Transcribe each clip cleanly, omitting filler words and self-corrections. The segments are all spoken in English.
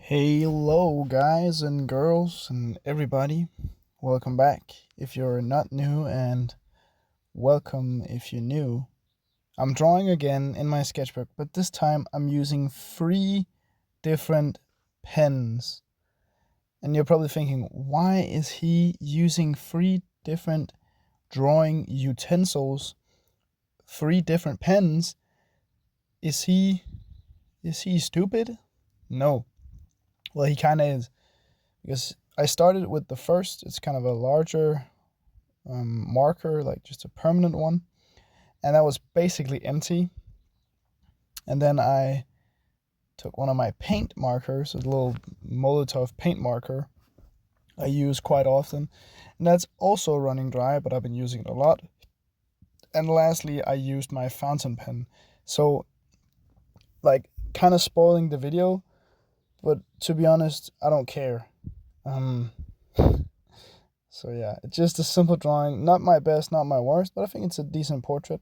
Hello, guys and girls and everybody. Welcome back if you're not new, and welcome if you're new. I'm drawing again in my sketchbook, but this time I'm using three different pens. And you're probably thinking, why is he using three different drawing utensils, three different pens? Is he stupid? No. Well, he kind of is, because I started with the first. It's kind of a larger marker, like just a permanent one, and that was basically empty. And then I took one of my paint markers, a little Molotov paint marker I use quite often, and that's also running dry, but I've been using it a lot. And lastly, I used my fountain pen. So, like, kind of spoiling the video, but to be honest, I don't care. Um, So yeah, it's just a simple drawing. Not my best, not my worst, but I think it's a decent portrait.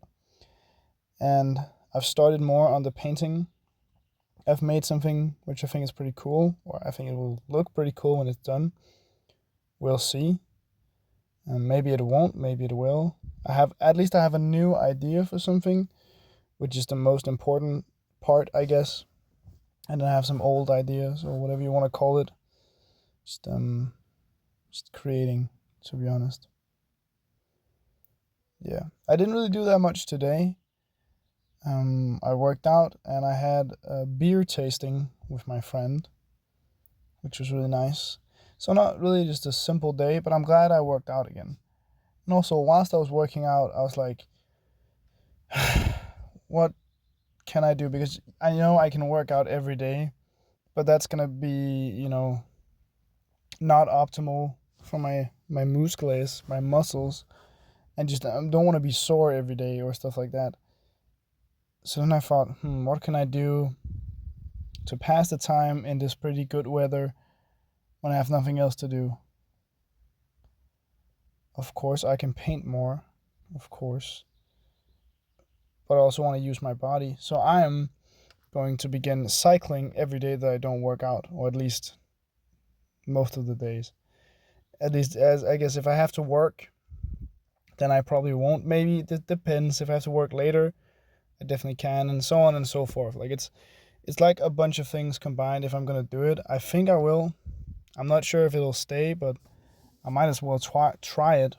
And I've started more on the painting. I've made something which I think is pretty cool, or I think it will look pretty cool when it's done. We'll see. And maybe it won't, maybe it will. I have a new idea for something, which is the most important part, I guess. And then I have some old ideas, or whatever you want to call it. Just creating, to be honest. Yeah, I didn't really do that much today. I worked out and I had a beer tasting with my friend, which was really nice. So not really just a simple day, but I'm glad I worked out again. And also, whilst I was working out, I was like, what can I do? Because I know I can work out every day, but that's gonna be, not optimal for my muscles, my muscles, and just I don't want to be sore every day or stuff like that. So then I thought, what can I do to pass the time in this pretty good weather when I have nothing else to do? Of course, I can paint more, of course, but I also want to use my body. So I am going to begin cycling every day that I don't work out, or at least most of the days. At least, as I guess, if I have to work, then I probably won't. Maybe it depends. If I have to work later, I definitely can, and so on and so forth. Like it's like a bunch of things combined. If I'm gonna do it, I think I will. I'm not sure if it'll stay, but I might as well try it,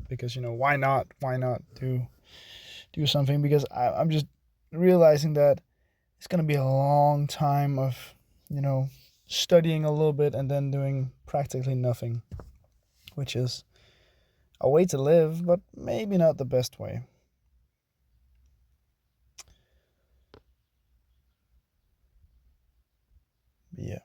because why not? Why not do something? Because I'm just realizing that it's gonna be a long time of studying a little bit and then doing practically nothing, which is a way to live, but maybe not the best way. But yeah.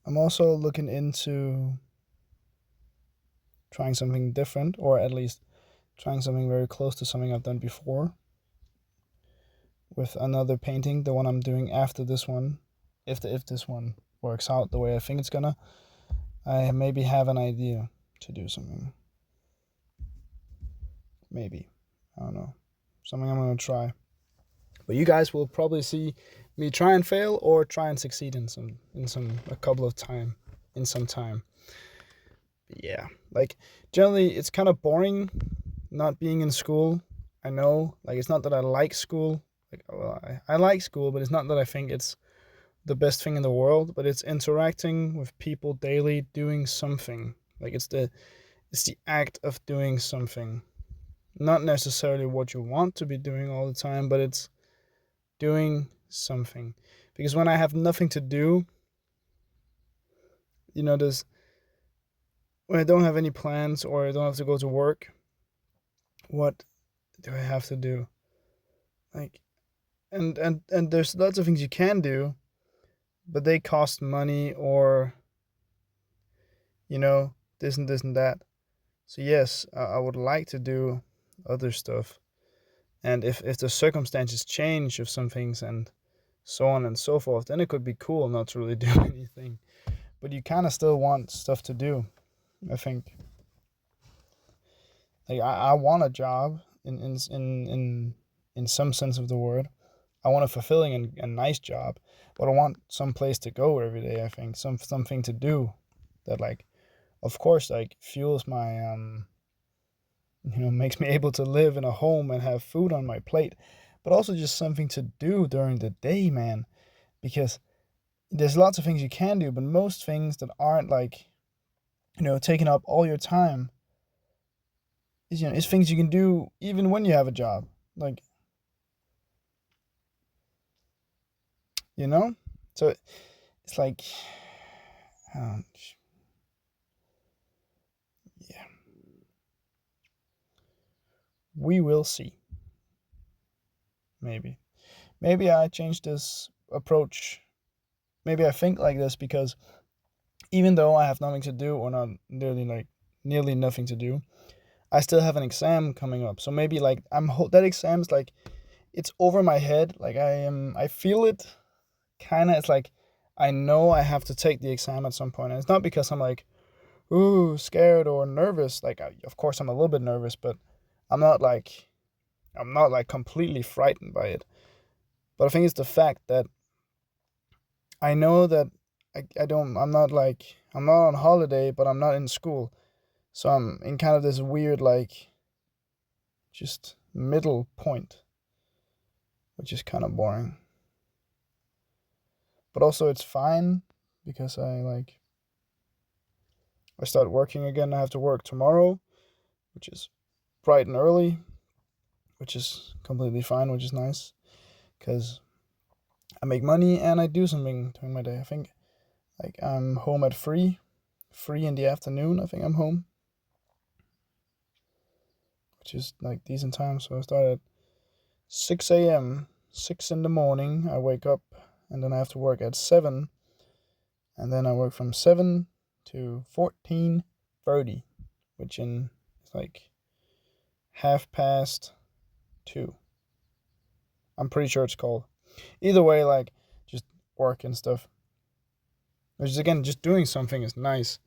I'm also looking into trying something different, or at least trying something very close to something I've done before, with another painting, the one I'm doing after this one. If this one works out the way I think it's gonna, I maybe have an idea to do something. Maybe. I don't know. Something I'm gonna try. But you guys will probably see me try and fail, or try and succeed in a couple of time in some time. But yeah, like generally it's kind of boring not being in school. I know, like, it's not that I like school. Like, well, I like school, but it's not that I think it's the best thing in the world. But it's interacting with people daily, doing something. Like it's the act of doing something, not necessarily what you want to be doing all the time, but it's doing something. Because when I have nothing to do, there's when I don't have any plans, or I don't have to go to work, what do I have to do? Like, and there's lots of things you can do, but they cost money, or this and that. So yes, I would like to do other stuff, and if the circumstances change of some things, and so on and so forth, then it could be cool not to really do anything. But you kind of still want stuff to do, I think. Like, I want a job, in some sense of the word. I want a fulfilling and nice job, but I want some place to go every day. I think something to do that, like, of course, like fuels my makes me able to live in a home and have food on my plate, but also just something to do during the day, man. Because there's lots of things you can do, but most things that aren't like, taking up all your time is things you can do even when you have a job. Like, you know? So it's like, um, yeah, we will see. Maybe. Maybe I change this approach. Maybe I think like this because even though I have nothing to do, or not nearly nothing to do, I still have an exam coming up. So maybe like that exam's like it's over my head. Like I feel it kind of. It's like I know I have to take the exam at some point, and it's not because I'm like, ooh, scared or nervous. Like of course I'm a little bit nervous, but I'm not like completely frightened by it. But I think it's the fact that I know that I don't I'm not on holiday, but I'm not in school. So I'm in kind of this weird like just middle point, which is kind of boring. But also it's fine because I start working again. I have to work tomorrow, which is bright and early, which is completely fine, which is nice because I make money and I do something during my day. I think like I'm home at 3 in the afternoon. I think I'm home, which is like decent time. So I start at 6 a.m., 6 in the morning. I wake up and then I have to work at 7. And then I work from 7 to 14:30, which in is like 2:30. I'm pretty sure it's called. Either way, like just work and stuff. Which is again just doing something is nice.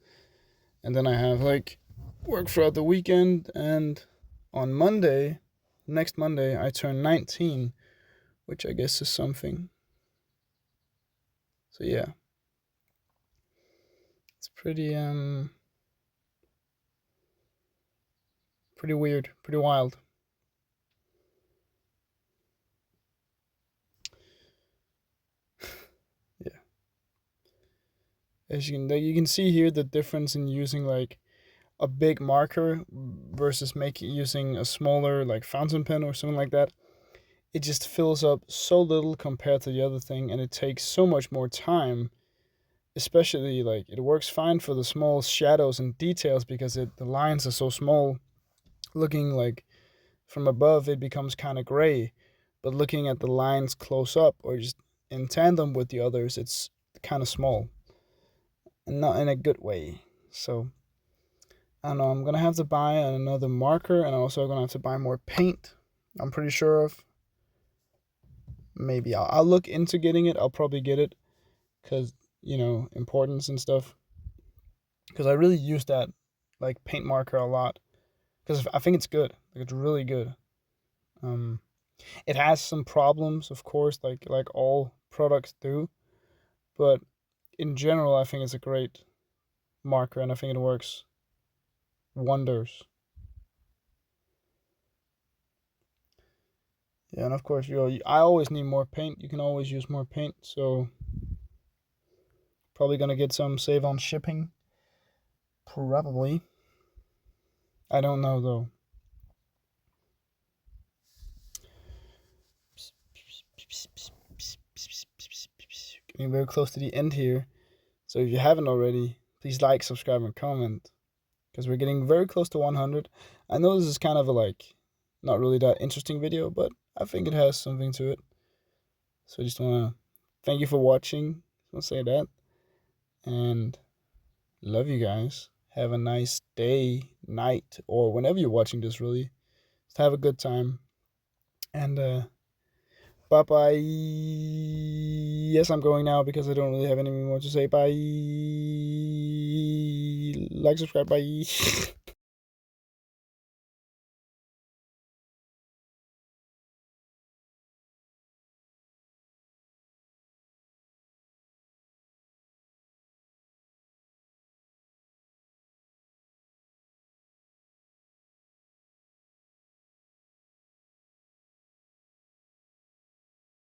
And then I have like work throughout the weekend, and on Monday, next Monday, I turn 19, which I guess is something. So yeah. It's pretty weird, pretty wild. Yeah. As you can see here the difference in using like a big marker versus making using a smaller like fountain pen or something like that. It just fills up so little compared to the other thing, and it takes so much more time. Especially like it works fine for the small shadows and details because the lines are so small. Looking like from above, it becomes kind of gray, but looking at the lines close up or just in tandem with the others, it's kind of small and not in a good way. So I don't know. I'm gonna have to buy another marker, and I'm also gonna have to buy more paint. I'm pretty sure of. Maybe I'll look into getting it. I'll probably get it because importance and stuff. Because I really use that like paint marker a lot. Because I think it's good. Like it's really good. Um, it has some problems, of course, like all products do. But in general, I think it's a great marker, and I think it works wonders. Yeah, and of course, I always need more paint. You can always use more paint, so probably gonna get some save on shipping. Probably. I don't know though. Getting very close to the end here. So if you haven't already, please like, subscribe, and comment because we're getting very close to 100. I know this is kind of a not really that interesting video, but I think it has something to it. So I just wanna thank you for watching. I'll say that, and love you guys. Have a nice day, night, or whenever you're watching this. Really, just have a good time, and bye bye. Yes, I'm going now because I don't really have anything more to say. Bye. Like, subscribe. Bye.